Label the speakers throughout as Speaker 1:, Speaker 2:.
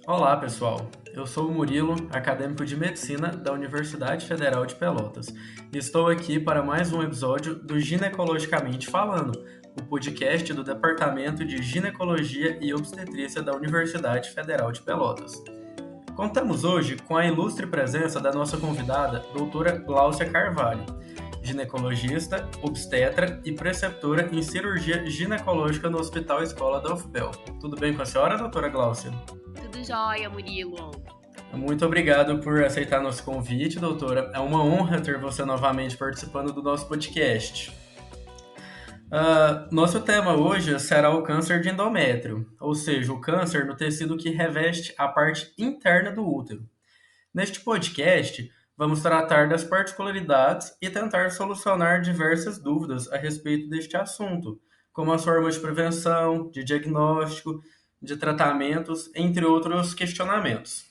Speaker 1: Olá, pessoal. Eu sou o Murilo, acadêmico de medicina da Universidade Federal de Pelotas. E estou aqui para mais um episódio do Ginecologicamente Falando, o podcast do Departamento de Ginecologia e Obstetrícia da Universidade Federal de Pelotas. Contamos hoje com a ilustre presença da nossa convidada, doutora Gláucia Carvalho, ginecologista, obstetra e preceptora em cirurgia ginecológica no Hospital Escola da UFPEL. Tudo bem com a senhora, doutora Gláucia?
Speaker 2: Tudo jóia, Murilo.
Speaker 1: Muito obrigado por aceitar nosso convite, doutora. É uma honra ter você novamente participando do nosso podcast. Nosso tema hoje será o câncer de endométrio, ou seja, o câncer no tecido que reveste a parte interna do útero. Neste podcast, vamos tratar das particularidades e tentar solucionar diversas dúvidas a respeito deste assunto, como as formas de prevenção, de diagnóstico, de tratamentos, entre outros questionamentos.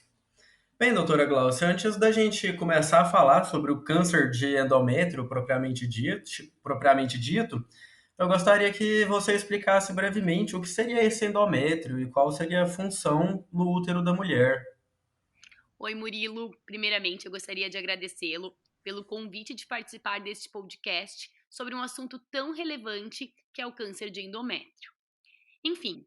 Speaker 1: Bem, doutora Glaucia, antes da gente começar a falar sobre o câncer de endométrio propriamente dito, eu gostaria que você explicasse brevemente o que seria esse endométrio e qual seria a função no útero da mulher.
Speaker 2: Oi, Murilo. Primeiramente, eu gostaria de agradecê-lo pelo convite de participar deste podcast sobre um assunto tão relevante que é o câncer de endométrio. Enfim,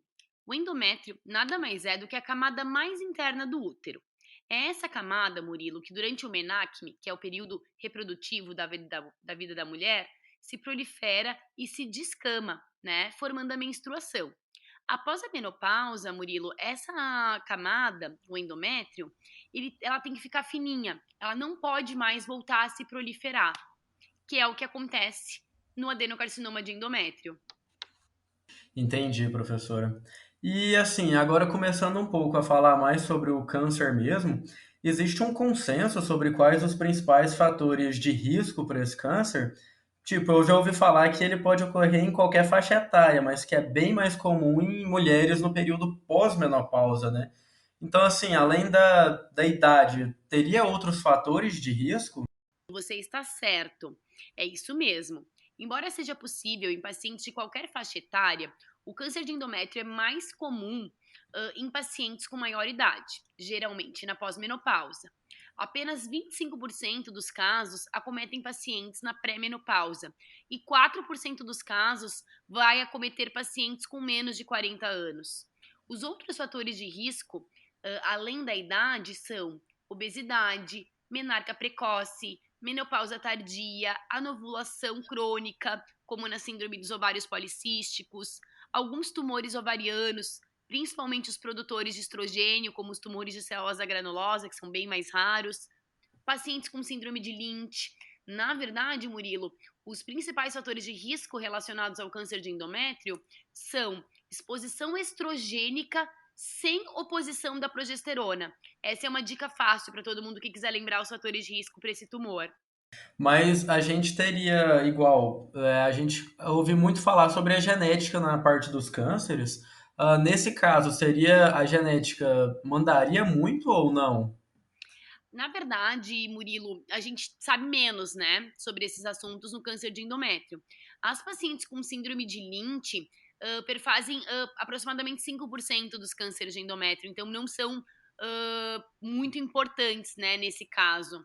Speaker 2: o endométrio nada mais é do que a camada mais interna do útero. É essa camada, Murilo, que durante o menarque, que é o período reprodutivo da vida da mulher, se prolifera e se descama, né, formando a menstruação. Após a menopausa, Murilo, essa camada, o endométrio, ela tem que ficar fininha. Ela não pode mais voltar a se proliferar, que é o que acontece no adenocarcinoma de endométrio.
Speaker 1: Entendi, professora. E assim, agora começando um pouco a falar mais sobre o câncer mesmo, existe um consenso sobre quais os principais fatores de risco para esse câncer? Tipo, eu já ouvi falar que ele pode ocorrer em qualquer faixa etária, mas que é bem mais comum em mulheres no período pós-menopausa, né? Então, assim, além da idade, teria outros fatores de risco?
Speaker 2: Você está certo, é isso mesmo. Embora seja possível em pacientes de qualquer faixa etária, o câncer de endométrio é mais comum em pacientes com maior idade, geralmente na pós-menopausa. Apenas 25% dos casos acometem pacientes na pré-menopausa e 4% dos casos vai acometer pacientes com menos de 40 anos. Os outros fatores de risco, além da idade, são obesidade, menarca precoce, menopausa tardia, anovulação crônica, como na síndrome dos ovários policísticos, alguns tumores ovarianos, principalmente os produtores de estrogênio, como os tumores de celulosa granulosa, que são bem mais raros, pacientes com síndrome de Lynch. Na verdade, Murilo, os principais fatores de risco relacionados ao câncer de endométrio são exposição estrogênica sem oposição da progesterona. Essa é uma dica fácil para todo mundo que quiser lembrar os fatores de risco para esse tumor.
Speaker 1: Mas a gente teria igual, a gente ouve muito falar sobre a genética na parte dos cânceres. Nesse caso, seria a genética mandaria muito ou não?
Speaker 2: Na verdade, Murilo, a gente sabe menos, né, sobre esses assuntos no câncer de endométrio. As pacientes com síndrome de Lynch perfazem aproximadamente 5% dos cânceres de endométrio, então não são muito importantes, né, nesse caso.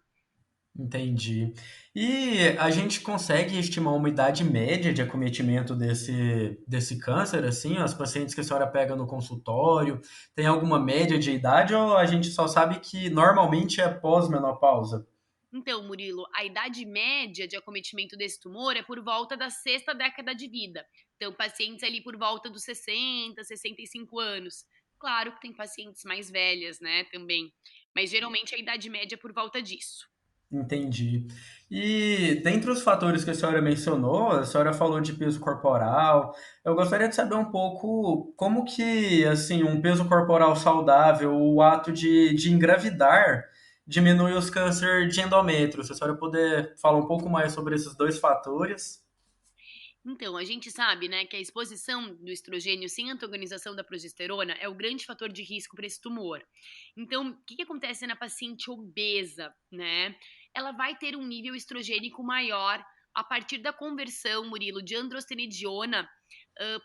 Speaker 1: Entendi. E a gente consegue estimar uma idade média de acometimento desse câncer, assim? As pacientes que a senhora pega no consultório, tem alguma média de idade ou a gente só sabe que normalmente é pós-menopausa?
Speaker 2: Então, Murilo, a idade média de acometimento desse tumor é por volta da sexta década de vida. Então, pacientes ali por volta dos 60, 65 anos. Claro que tem pacientes mais velhas, né, também. Mas geralmente a idade média é por volta disso.
Speaker 1: Entendi. E dentre os fatores que a senhora mencionou, a senhora falou de peso corporal. Eu gostaria de saber um pouco como que, assim, um peso corporal saudável, o ato de engravidar, diminui os câncer de endométrio. Se a senhora puder falar um pouco mais sobre esses dois fatores.
Speaker 2: Então, a gente sabe, né, que a exposição do estrogênio sem antagonização da progesterona é o grande fator de risco para esse tumor. Então, o que acontece na paciente obesa, né? Ela vai ter um nível estrogênico maior a partir da conversão, Murilo, de androstenediona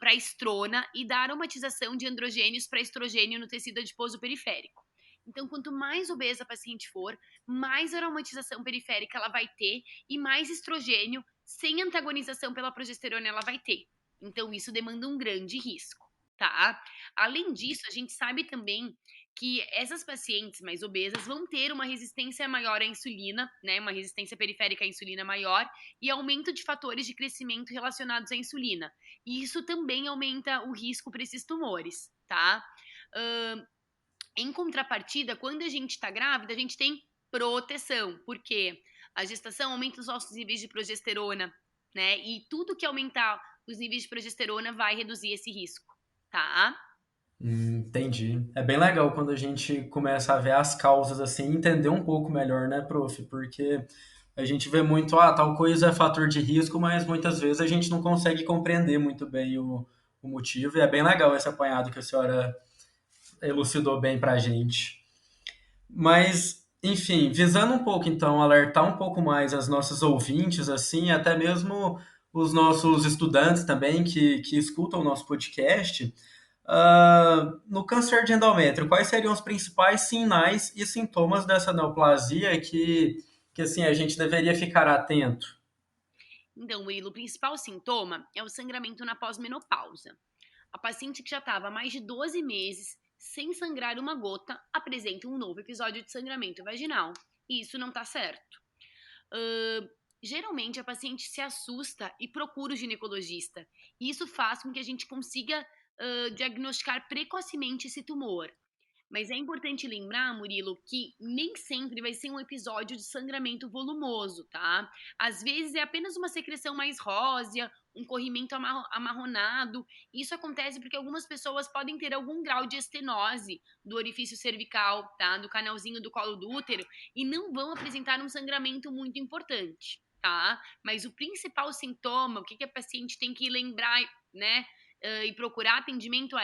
Speaker 2: para estrona e da aromatização de androgênios para estrogênio no tecido adiposo periférico. Então, quanto mais obesa a paciente for, mais aromatização periférica ela vai ter e mais estrogênio sem antagonização pela progesterona ela vai ter. Então, isso demanda um grande risco, tá? Além disso, a gente sabe também que essas pacientes mais obesas vão ter uma resistência maior à insulina, né? Uma resistência periférica à insulina maior e aumento de fatores de crescimento relacionados à insulina. E isso também aumenta o risco para esses tumores, tá? Uh, Em contrapartida, quando a gente está grávida, a gente tem proteção, porque a gestação aumenta os nossos níveis de progesterona, né? E tudo que aumentar os níveis de progesterona vai reduzir esse risco, tá?
Speaker 1: Entendi. É bem legal quando a gente começa a ver as causas assim, entender um pouco melhor, né, prof? Porque a gente vê muito, tal coisa é fator de risco, mas muitas vezes a gente não consegue compreender muito bem o motivo. E é bem legal esse apanhado que a senhora elucidou bem pra gente. Mas, enfim, visando um pouco, então, alertar um pouco mais as nossas ouvintes, assim, até mesmo os nossos estudantes também que escutam o nosso podcast, no câncer de endométrio, quais seriam os principais sinais e sintomas dessa neoplasia que assim, a gente deveria ficar atento?
Speaker 2: Então, Will, o principal sintoma é o sangramento na pós-menopausa. A paciente que já estava há mais de 12 meses sem sangrar uma gota apresenta um novo episódio de sangramento vaginal. E isso não está certo. Geralmente a paciente se assusta e procura o ginecologista. E isso faz com que a gente consiga diagnosticar precocemente esse tumor. Mas é importante lembrar, Murilo, que nem sempre vai ser um episódio de sangramento volumoso, tá? Às vezes é apenas uma secreção mais rósea, um corrimento amarronado. Isso acontece porque algumas pessoas podem ter algum grau de estenose do orifício cervical, tá? Do canalzinho do colo do útero e não vão apresentar um sangramento muito importante, tá? Mas o principal sintoma, o que a paciente tem que lembrar, né? E procurar atendimento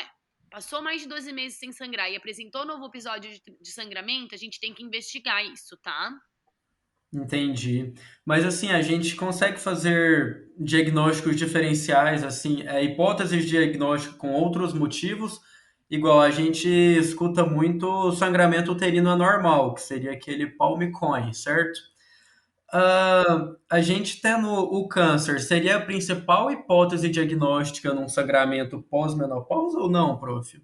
Speaker 2: passou mais de 12 meses sem sangrar e apresentou novo episódio de sangramento, a gente tem que investigar isso, tá?
Speaker 1: Entendi. Mas assim, a gente consegue fazer diagnósticos diferenciais, assim, hipóteses de diagnóstico com outros motivos, igual a gente escuta muito sangramento uterino anormal, que seria aquele palm-coin, certo? A gente tendo o câncer, seria a principal hipótese diagnóstica num sangramento pós-menopausa ou não, prof?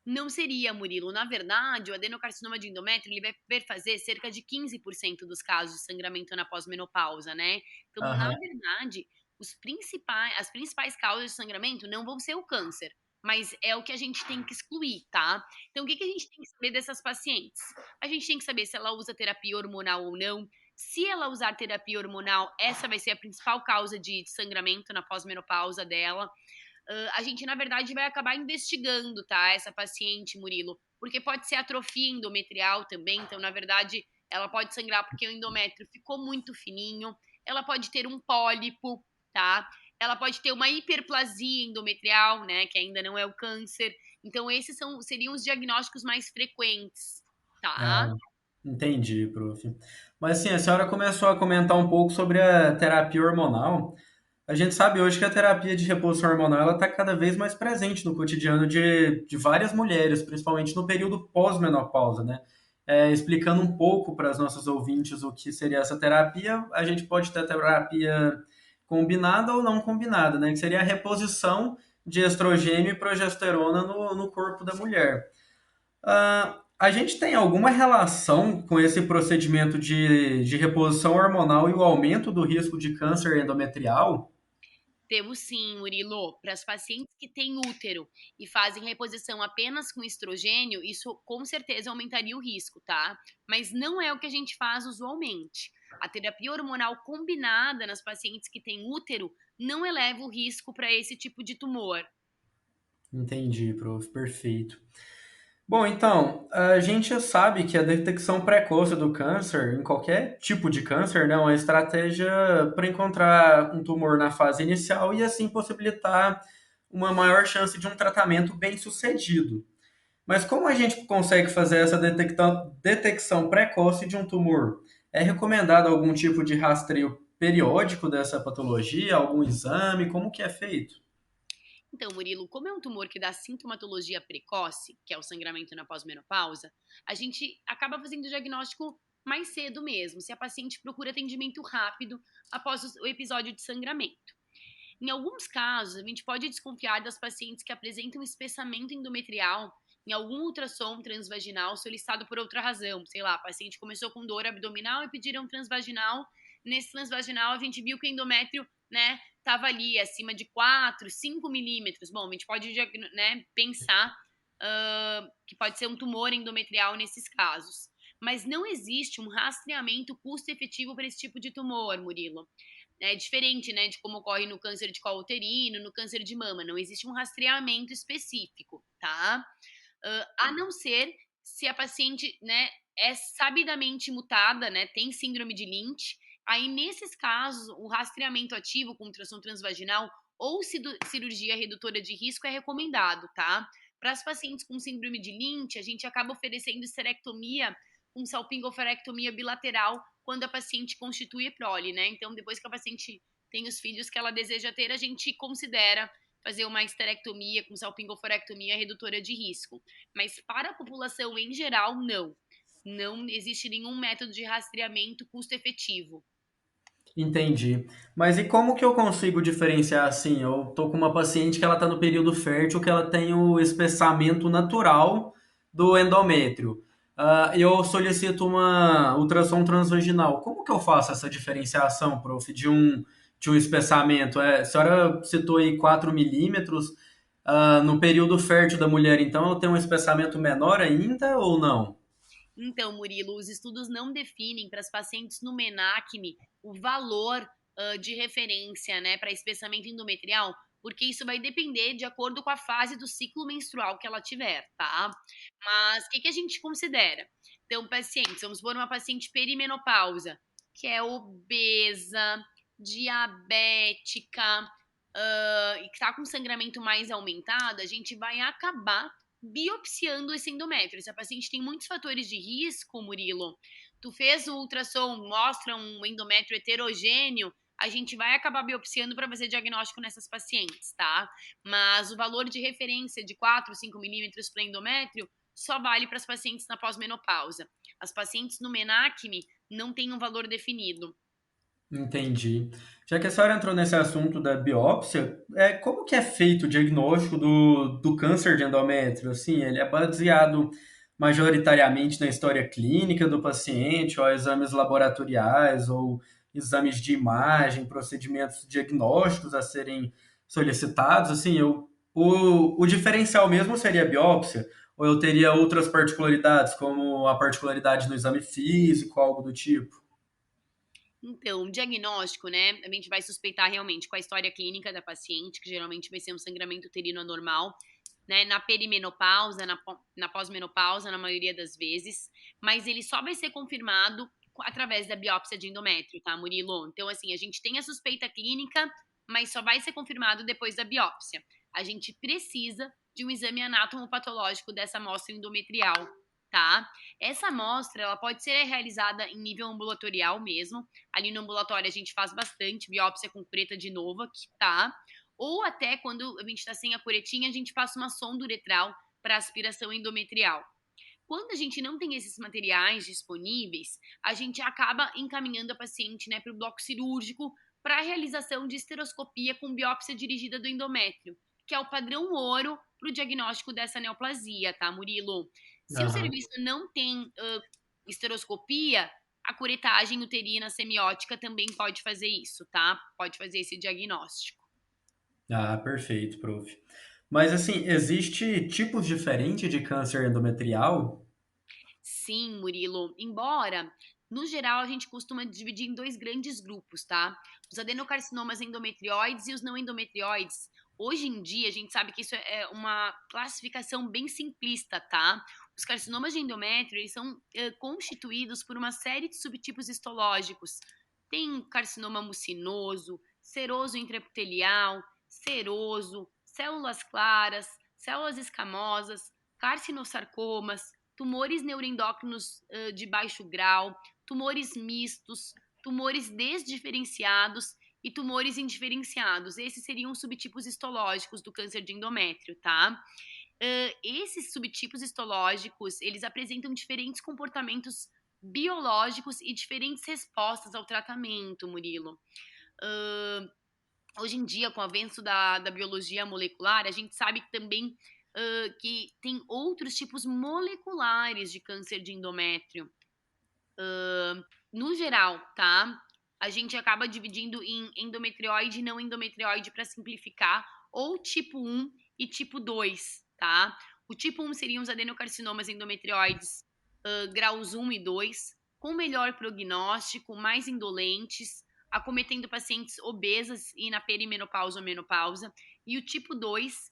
Speaker 2: Não seria, Murilo. Na verdade, o adenocarcinoma de endométrio ele vai perfazer cerca de 15% dos casos de sangramento na pós-menopausa, né? Então, na
Speaker 1: Aham,
Speaker 2: verdade, as principais causas de sangramento não vão ser o câncer, mas é o que a gente tem que excluir, tá? Então, o que a gente tem que saber dessas pacientes? A gente tem que saber se ela usa terapia hormonal ou não. Se ela usar terapia hormonal, essa vai ser a principal causa de sangramento na pós-menopausa dela. A gente, na verdade, vai acabar investigando, tá? Essa paciente, Murilo, porque pode ser atrofia endometrial também. Então, na verdade, ela pode sangrar porque o endométrio ficou muito fininho. Ela pode ter um pólipo, tá? Ela pode ter uma hiperplasia endometrial, né? Que ainda não é o câncer. Então, seriam os diagnósticos mais frequentes, tá?
Speaker 1: ah, entendi, prof. Mas assim, a senhora começou a comentar um pouco sobre a terapia hormonal. A gente sabe hoje que a terapia de reposição hormonal ela está cada vez mais presente no cotidiano de várias mulheres, principalmente no período pós-menopausa, né? Explicando um pouco para as nossas ouvintes o que seria essa terapia, a gente pode ter terapia combinada ou não combinada, né? Que seria a reposição de estrogênio e progesterona no corpo da mulher. A gente tem alguma relação com esse procedimento de reposição hormonal e o aumento do risco de câncer endometrial?
Speaker 2: Temos sim, Murilo. Para as pacientes que têm útero e fazem reposição apenas com estrogênio, isso com certeza aumentaria o risco, tá? Mas não é o que a gente faz usualmente. A terapia hormonal combinada nas pacientes que têm útero não eleva o risco para esse tipo de tumor.
Speaker 1: Entendi, prof. Perfeito. Bom, então, a gente sabe que a detecção precoce do câncer, em qualquer tipo de câncer, né, é uma estratégia para encontrar um tumor na fase inicial e assim possibilitar uma maior chance de um tratamento bem sucedido. Mas como a gente consegue fazer essa detecção precoce de um tumor? É recomendado algum tipo de rastreio periódico dessa patologia, algum exame? Como que é feito?
Speaker 2: Então, Murilo, como é um tumor que dá sintomatologia precoce, que é o sangramento na pós-menopausa, a gente acaba fazendo o diagnóstico mais cedo mesmo, se a paciente procura atendimento rápido após o episódio de sangramento. Em alguns casos, a gente pode desconfiar das pacientes que apresentam espessamento endometrial em algum ultrassom transvaginal solicitado por outra razão. Sei lá, a paciente começou com dor abdominal e pediram transvaginal. Nesse transvaginal, a gente viu que o endométrio, né, estava ali acima de 4, 5 milímetros. Bom, a gente pode, né, pensar que pode ser um tumor endometrial nesses casos. Mas não existe um rastreamento custo-efetivo para esse tipo de tumor, Murilo. É diferente, né, de como ocorre no câncer de colo uterino, no câncer de mama. Não existe um rastreamento específico, tá? A não ser se a paciente, né, é sabidamente mutada, né, tem síndrome de Lynch. Aí, nesses casos, o rastreamento ativo com ultrassom transvaginal ou cirurgia redutora de risco é recomendado, tá? Para as pacientes com síndrome de Lynch, a gente acaba oferecendo esterectomia com salpingofarectomia bilateral quando a paciente constitui a prole, né? Então, depois que a paciente tem os filhos que ela deseja ter, a gente considera fazer uma esterectomia com salpingofarectomia redutora de risco. Mas para a população em geral, não. Não existe nenhum método de rastreamento custo-efetivo.
Speaker 1: Entendi. Mas e como que eu consigo diferenciar assim? Eu tô com uma paciente que ela tá no período fértil, que ela tem o espessamento natural do endométrio. Eu solicito uma ultrassom transvaginal. Como que eu faço essa diferenciação, prof, de um espessamento? A senhora citou aí 4 milímetros. No período fértil da mulher, então, eu tenho um espessamento menor ainda ou não?
Speaker 2: Então, Murilo, os estudos não definem para as pacientes no MENACME o valor de referência, né, para espessamento endometrial, porque isso vai depender de acordo com a fase do ciclo menstrual que ela tiver, tá? Mas o que a gente considera? Então, pacientes, vamos supor uma paciente perimenopausa, que é obesa, diabética, e que está com sangramento mais aumentado, a gente vai acabar biopsiando esse endométrio. Se a paciente tem muitos fatores de risco, Murilo, tu fez o ultrassom, mostra um endométrio heterogêneo, a gente vai acabar biopsiando para fazer diagnóstico nessas pacientes, tá? Mas o valor de referência de 4, 5 milímetros para endométrio só vale para as pacientes na pós-menopausa. As pacientes no MENACME não têm um valor definido.
Speaker 1: Entendi. Já que a senhora entrou nesse assunto da biópsia, como que é feito o diagnóstico do câncer de endométrio? Assim, ele é baseado majoritariamente na história clínica do paciente, ou exames laboratoriais, ou exames de imagem, procedimentos diagnósticos a serem solicitados. Assim, o diferencial mesmo seria a biópsia, ou eu teria outras particularidades, como a particularidade no exame físico, algo do tipo?
Speaker 2: Então, o diagnóstico, né, a gente vai suspeitar realmente com a história clínica da paciente, que geralmente vai ser um sangramento uterino anormal, né, na perimenopausa, na pós-menopausa, na maioria das vezes, mas ele só vai ser confirmado através da biópsia de endométrio, tá, Murilo? Então, assim, a gente tem a suspeita clínica, mas só vai ser confirmado depois da biópsia. A gente precisa de um exame anátomo-patológico dessa amostra endometrial, tá? Essa amostra, ela pode ser realizada em nível ambulatorial mesmo. Ali no ambulatório a gente faz bastante biópsia com cureta de Nova, que tá? Ou até quando a gente está sem a curetinha, a gente passa uma sonda uretral para aspiração endometrial. Quando a gente não tem esses materiais disponíveis, a gente acaba encaminhando a paciente, né, para o bloco cirúrgico para a realização de esteroscopia com biópsia dirigida do endométrio, que é o padrão ouro para o diagnóstico dessa neoplasia, tá, Murilo? Se o
Speaker 1: Aham.
Speaker 2: serviço não tem esteroscopia, a curetagem uterina semiótica também pode fazer isso, tá? Pode fazer esse diagnóstico.
Speaker 1: Ah, perfeito, prof. Mas assim, existe tipos diferentes de câncer endometrial?
Speaker 2: Sim, Murilo. Embora, no geral, a gente costuma dividir em dois grandes grupos, tá? Os adenocarcinomas endometrioides e os não endometrioides. Hoje em dia, a gente sabe que isso é uma classificação bem simplista, tá? Os carcinomas de endométrio, eles são constituídos por uma série de subtipos histológicos. Tem carcinoma mucinoso, seroso intraepitelial, seroso, células claras, células escamosas, carcinosarcomas, tumores neuroendócrinos de baixo grau, tumores mistos, tumores desdiferenciados e tumores indiferenciados. Esses seriam os subtipos histológicos do câncer de endométrio, tá? Esses subtipos histológicos, eles apresentam diferentes comportamentos biológicos e diferentes respostas ao tratamento, Murilo. Hã, Hoje em dia, com o avanço da biologia molecular, a gente sabe também que tem outros tipos moleculares de câncer de endométrio. No geral, tá? A gente acaba dividindo em endometrioide e não endometrioide para simplificar, ou tipo 1 e tipo 2, tá? O tipo 1 seriam os adenocarcinomas endometrioides graus 1 e 2, com melhor prognóstico, mais indolentes, acometendo pacientes obesas e na perimenopausa ou menopausa. E o tipo 2,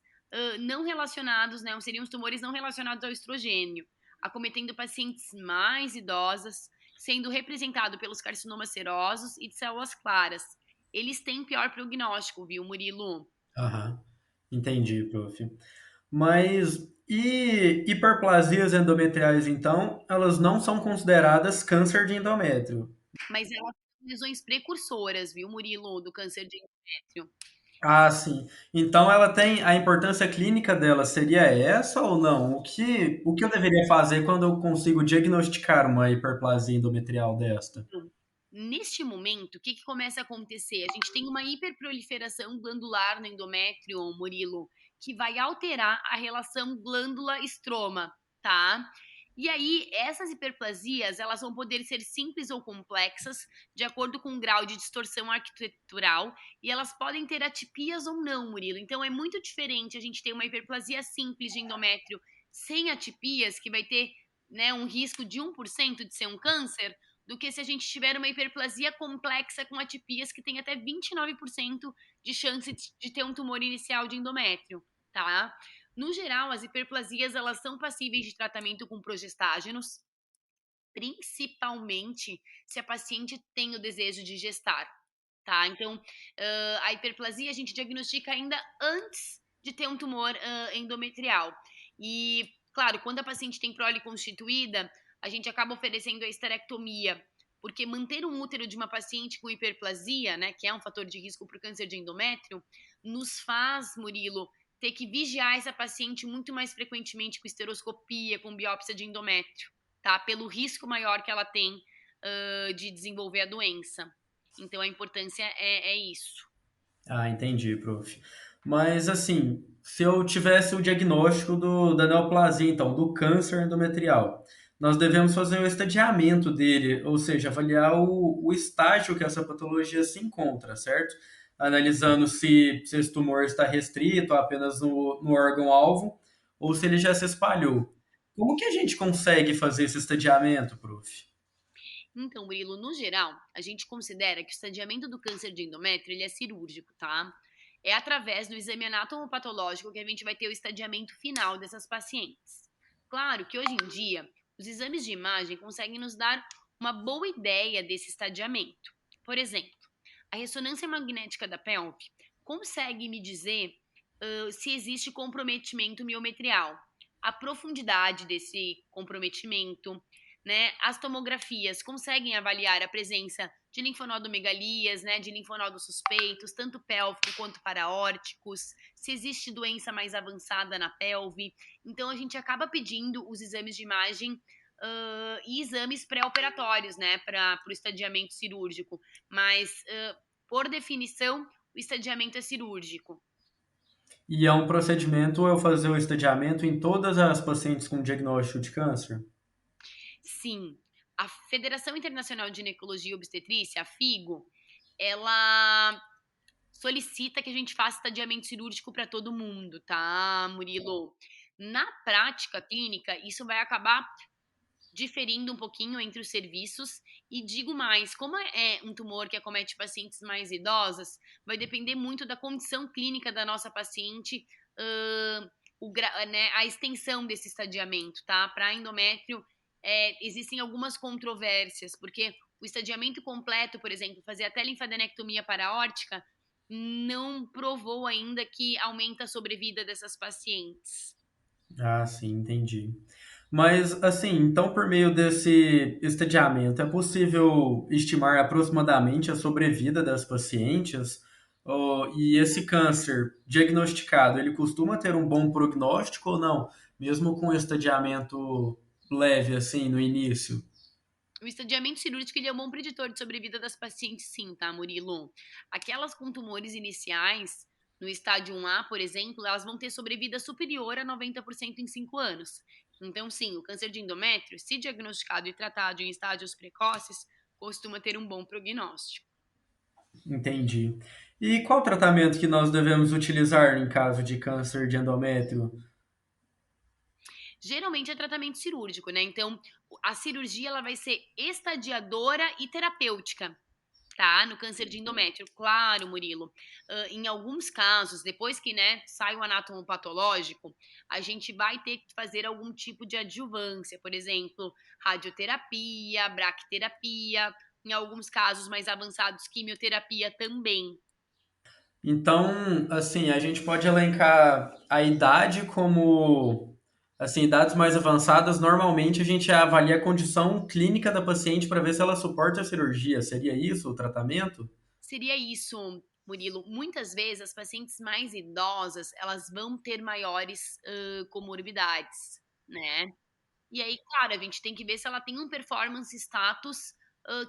Speaker 2: não relacionados, né? Seriam os tumores não relacionados ao estrogênio, acometendo pacientes mais idosas, sendo representado pelos carcinomas serosos e de células claras. Eles têm pior prognóstico, viu, Murilo?
Speaker 1: Aham, entendi, prof. Mas e hiperplasias endometriais, então, elas não são consideradas câncer de endométrio?
Speaker 2: Mas elas são lesões precursoras, viu, Murilo, do câncer de endométrio.
Speaker 1: Ah, sim. Então ela tem a importância clínica dela seria essa ou não? O que eu deveria fazer quando eu consigo diagnosticar uma hiperplasia endometrial desta?
Speaker 2: Então, neste momento, o que, que começa a acontecer? A gente tem uma hiperproliferação glandular no endométrio, Murilo, que vai alterar a relação glândula-estroma, tá? E aí, essas hiperplasias, elas vão poder ser simples ou complexas, de acordo com o grau de distorção arquitetural, e elas podem ter atipias ou não, Murilo. Então, é muito diferente a gente ter uma hiperplasia simples de endométrio sem atipias, que vai ter, né, um risco de 1% de ser um câncer, do que se a gente tiver uma hiperplasia complexa com atipias que tem até 29% de chance de ter um tumor inicial de endométrio, tá? No geral, as hiperplasias elas são passíveis de tratamento com progestágenos, principalmente se a paciente tem o desejo de gestar, tá? Então, a hiperplasia a gente diagnostica ainda antes de ter um tumor endometrial. E, claro, quando a paciente tem prole constituída, a gente acaba oferecendo a esterectomia, porque manter um útero de uma paciente com hiperplasia, né, que é um fator de risco para o câncer de endométrio, nos faz, Murilo, ter que vigiar essa paciente muito mais frequentemente com esteroscopia, com biópsia de endométrio, tá? Pelo risco maior que ela tem de desenvolver a doença. Então a importância é isso.
Speaker 1: Ah, entendi, prof. Mas assim, se eu tivesse o diagnóstico da neoplasia, então, do câncer endometrial, nós devemos fazer o estadiamento dele, ou seja, avaliar o estágio que essa patologia se encontra, certo? Analisando se esse tumor está restrito apenas no órgão-alvo ou se ele já se espalhou. Como que a gente consegue fazer esse estadiamento, prof?
Speaker 2: Então, Murilo, no geral, a gente considera que o estadiamento do câncer de endométrio ele é cirúrgico, tá? É através do exame anatomopatológico que a gente vai ter o estadiamento final dessas pacientes. Claro que hoje em dia, os exames de imagem conseguem nos dar uma boa ideia desse estadiamento. Por exemplo, a ressonância magnética da pelve consegue me dizer se existe comprometimento miometrial, a profundidade desse comprometimento, né? As tomografias conseguem avaliar a presença de linfonodomegalias, né, de linfonodos suspeitos, tanto pélvico quanto paraórticos, se existe doença mais avançada na pelve. Então a gente acaba pedindo os exames de imagem e exames pré-operatórios, né, para o estadiamento cirúrgico. Mas, por definição, o estadiamento é cirúrgico.
Speaker 1: E é um procedimento eu fazer o estadiamento em todas as pacientes com diagnóstico de câncer?
Speaker 2: Sim, a Federação Internacional de Ginecologia e Obstetrícia, a FIGO, ela solicita que a gente faça estadiamento cirúrgico para todo mundo, tá, Murilo? Na prática clínica, isso vai acabar diferindo um pouquinho entre os serviços. E digo mais, como é um tumor que acomete pacientes mais idosas, vai depender muito da condição clínica da nossa paciente, né, a extensão desse estadiamento, tá? Para endométrio, existem algumas controvérsias, porque o estadiamento completo, por exemplo, fazer até linfadenectomia paraórtica, não provou ainda que aumenta a sobrevida dessas pacientes.
Speaker 1: Ah, sim, entendi. Mas, assim, então por meio desse estadiamento, é possível estimar aproximadamente a sobrevida das pacientes? E esse câncer diagnosticado, ele costuma ter um bom prognóstico ou não? Mesmo com estadiamento leve, assim, no início?
Speaker 2: O estadiamento cirúrgico ele é um bom preditor de sobrevida das pacientes, sim, tá, Murilo? Aquelas com tumores iniciais, no estágio 1A, por exemplo, elas vão ter sobrevida superior a 90% em 5 anos. Então, sim, o câncer de endométrio, se diagnosticado e tratado em estágios precoces, costuma ter um bom prognóstico.
Speaker 1: Entendi. E qual tratamento que nós devemos utilizar em caso de câncer de endométrio?
Speaker 2: Geralmente é tratamento cirúrgico, né? Então, a cirurgia ela vai ser estadiadora e terapêutica. Tá, no câncer de endométrio, claro, Murilo. Em alguns casos, depois que, né, sai o anátomo patológico, a gente vai ter que fazer algum tipo de adjuvância, por exemplo, radioterapia, braquiterapia, em alguns casos mais avançados, quimioterapia também.
Speaker 1: Então, assim, a gente pode elencar a idade como, assim, idades mais avançadas, normalmente a gente avalia a condição clínica da paciente para ver se ela suporta a cirurgia. Seria isso o tratamento?
Speaker 2: Seria isso, Murilo. Muitas vezes as pacientes mais idosas, elas vão ter maiores comorbidades, né? E aí, claro, a gente tem que ver se ela tem um performance status,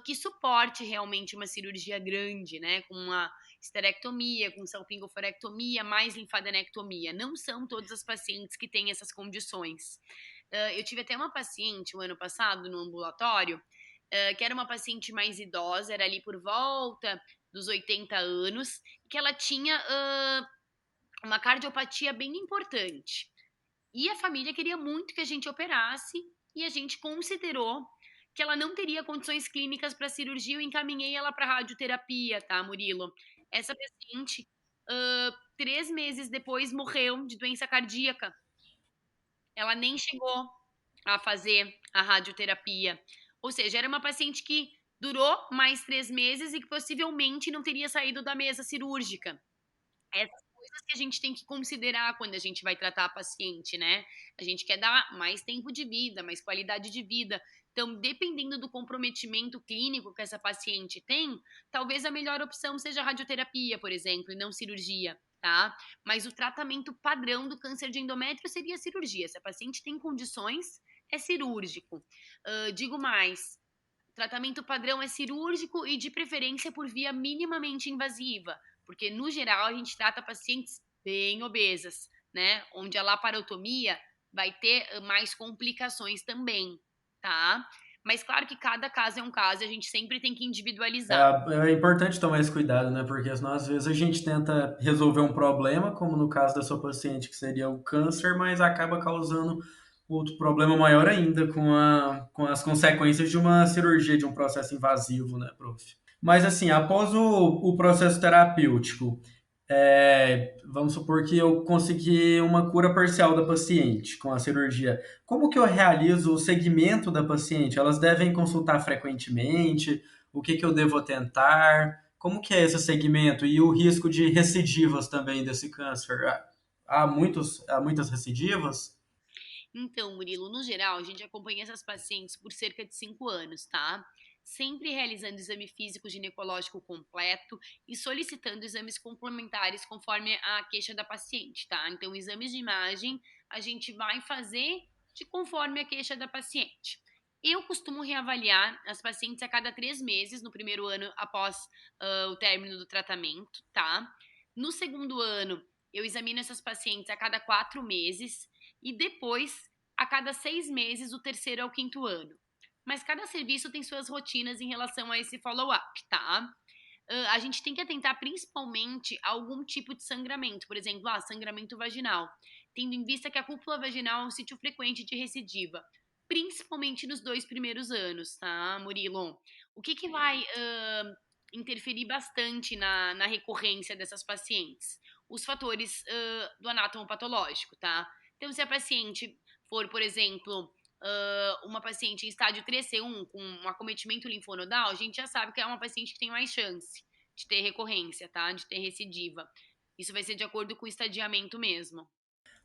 Speaker 2: que suporte realmente uma cirurgia grande, né, com uma esterectomia, com salpingoforectomia, mais linfadenectomia. Não são todas as pacientes que têm essas condições. Eu tive até uma paciente o ano passado no ambulatório, que era uma paciente mais idosa, era ali por volta dos 80 anos, que ela tinha, uma cardiopatia bem importante. E a família queria muito que a gente operasse e a gente considerou que ela não teria condições clínicas para cirurgia. Eu encaminhei ela para radioterapia, tá, Murilo? Essa paciente, 3 meses depois, morreu de doença cardíaca. Ela nem chegou a fazer a radioterapia. Ou seja, era uma paciente que durou mais 3 meses e que possivelmente não teria saído da mesa cirúrgica. Essas coisas que a gente tem que considerar quando a gente vai tratar a paciente, né. A gente quer dar mais tempo de vida, mais qualidade de vida. Então, dependendo do comprometimento clínico que essa paciente tem, talvez a melhor opção seja a radioterapia, por exemplo, e não cirurgia, tá. Mas o tratamento padrão do câncer de endométrio seria a cirurgia. Se a paciente tem condições, é cirúrgico. Digo mais, o tratamento padrão é cirúrgico e de preferência por via minimamente invasiva, porque no geral a gente trata pacientes bem obesas, né? Onde a laparotomia vai ter mais complicações também, tá? Mas claro que cada caso é um caso e a gente sempre tem que individualizar.
Speaker 1: É importante tomar esse cuidado, né? Porque senão, às vezes, a gente tenta resolver um problema, como no caso da sua paciente, que seria o câncer, mas acaba causando outro problema maior ainda com as consequências de uma cirurgia, de um processo invasivo, né, prof? Mas, assim, após o processo terapêutico, vamos supor que eu consegui uma cura parcial da paciente com a cirurgia. Como que eu realizo o segmento da paciente? Elas devem consultar frequentemente? O que que eu devo tentar? Como que é esse segmento? E o risco de recidivas também desse câncer? Há muitas recidivas?
Speaker 2: Então, Murilo, no geral, a gente acompanha essas pacientes por cerca de 5 anos, tá? Sempre realizando exame físico ginecológico completo e solicitando exames complementares conforme a queixa da paciente, tá? Então, exames de imagem a gente vai fazer de conforme a queixa da paciente. Eu costumo reavaliar as pacientes a cada 3 meses, no primeiro ano após o término do tratamento, tá? No segundo ano, eu examino essas pacientes a cada 4 meses e depois, a cada 6 meses, do terceiro ao quinto ano. Mas cada serviço tem suas rotinas em relação a esse follow-up, tá? A gente tem que atentar principalmente a algum tipo de sangramento, por exemplo, sangramento vaginal, tendo em vista que a cúpula vaginal é um sítio frequente de recidiva, principalmente nos 2 primeiros anos, tá, Murilo? O que vai interferir bastante na recorrência dessas pacientes? Os fatores do anátomo patológico, tá? Então, se a paciente for, por exemplo, uma paciente em estágio 3C1 com um acometimento linfonodal, a gente já sabe que é uma paciente que tem mais chance de ter recorrência, tá? De ter recidiva. Isso vai ser de acordo com o estadiamento mesmo.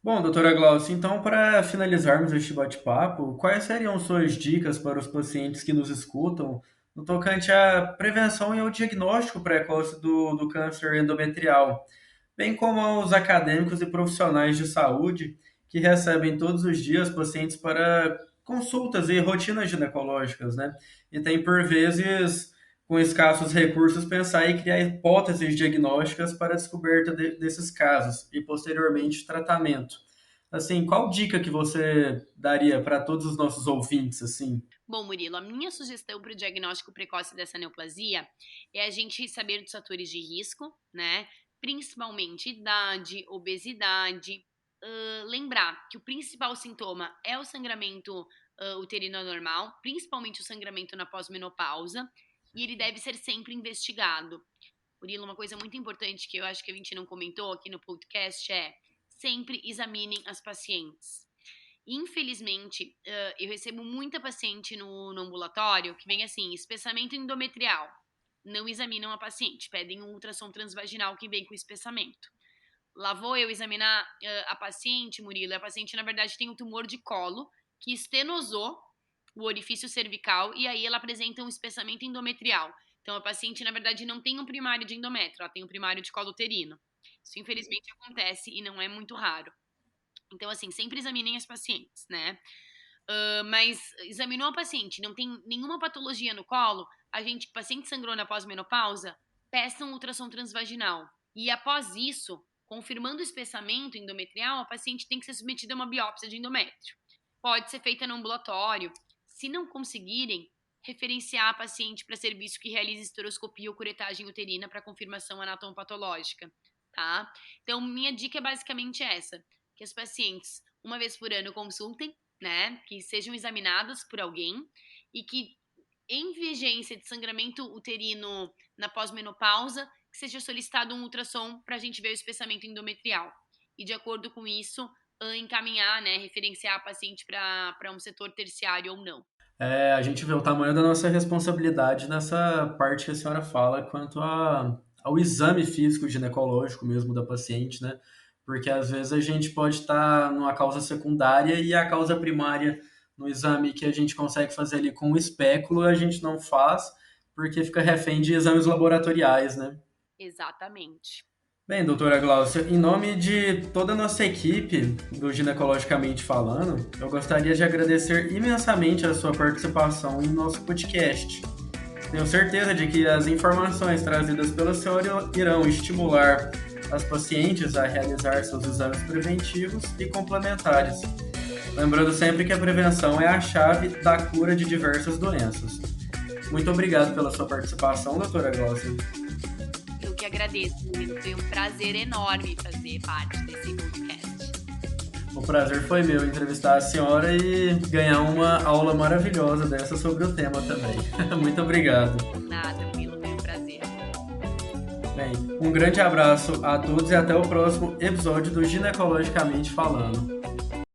Speaker 1: Bom, doutora Glaucia, então, para finalizarmos este bate-papo, quais seriam suas dicas para os pacientes que nos escutam no tocante à prevenção e ao diagnóstico precoce do câncer endometrial, bem como aos acadêmicos e profissionais de saúde que recebem todos os dias pacientes para consultas e rotinas ginecológicas, né? E tem, por vezes, com escassos recursos, pensar em criar hipóteses diagnósticas para a descoberta desses casos e, posteriormente, tratamento. Assim, qual dica que você daria para todos os nossos ouvintes, assim?
Speaker 2: Bom, Murilo, a minha sugestão para o diagnóstico precoce dessa neoplasia é a gente saber dos fatores de risco, né? Principalmente idade, obesidade. Lembrar que o principal sintoma é o sangramento uterino anormal, principalmente o sangramento na pós-menopausa, e ele deve ser sempre investigado. Murilo, uma coisa muito importante que eu acho que a gente não comentou aqui no podcast é sempre examinem as pacientes. Infelizmente, eu recebo muita paciente no ambulatório que vem assim, espessamento endometrial. Não examinam a paciente, pedem um ultrassom transvaginal que vem com espessamento. Lá vou eu examinar a paciente, Murilo, e a paciente, na verdade, tem um tumor de colo que estenosou o orifício cervical e aí ela apresenta um espessamento endometrial. Então, a paciente, na verdade, não tem um primário de endométrio, ela tem um primário de colo uterino. Isso, infelizmente, acontece e não é muito raro. Então, assim, sempre examinem as pacientes, né? Mas examinou a paciente, não tem nenhuma patologia no colo, a gente, paciente sangrou na pós-menopausa, peça um ultrassom transvaginal. E após isso, confirmando o espessamento endometrial, a paciente tem que ser submetida a uma biópsia de endométrio. Pode ser feita no ambulatório. Se não conseguirem, referenciar a paciente para serviço que realize esteroscopia ou curetagem uterina para confirmação anatomopatológica, tá? Então, minha dica é basicamente essa, que as pacientes, uma vez por ano, consultem, né, que sejam examinadas por alguém e que em vigência de sangramento uterino na pós-menopausa, que seja solicitado um ultrassom para a gente ver o espessamento endometrial. E de acordo com isso, encaminhar, né, referenciar a paciente para um setor terciário ou não.
Speaker 1: A gente vê o tamanho da nossa responsabilidade nessa parte que a senhora fala quanto ao exame físico ginecológico mesmo da paciente, né? Porque às vezes a gente pode estar numa causa secundária e a causa primária no exame que a gente consegue fazer ali com o espéculo a gente não faz porque fica refém de exames laboratoriais, né?
Speaker 2: Exatamente.
Speaker 1: Bem, doutora Glaucia, em nome de toda a nossa equipe do Ginecologicamente Falando, eu gostaria de agradecer imensamente a sua participação em nosso podcast. Tenho certeza de que as informações trazidas pela senhora irão estimular as pacientes a realizar seus exames preventivos e complementares. Lembrando sempre que a prevenção é a chave da cura de diversas doenças. Muito obrigado pela sua participação, doutora Glaucia.
Speaker 2: Eu que agradeço, Murilo. Foi um prazer enorme fazer parte desse podcast.
Speaker 1: O prazer foi meu entrevistar a senhora e ganhar uma aula maravilhosa dessa sobre o tema também. Muito obrigado.
Speaker 2: Nada, Murilo, foi um prazer.
Speaker 1: Bem, um grande abraço a todos e até o próximo episódio do Ginecologicamente Falando.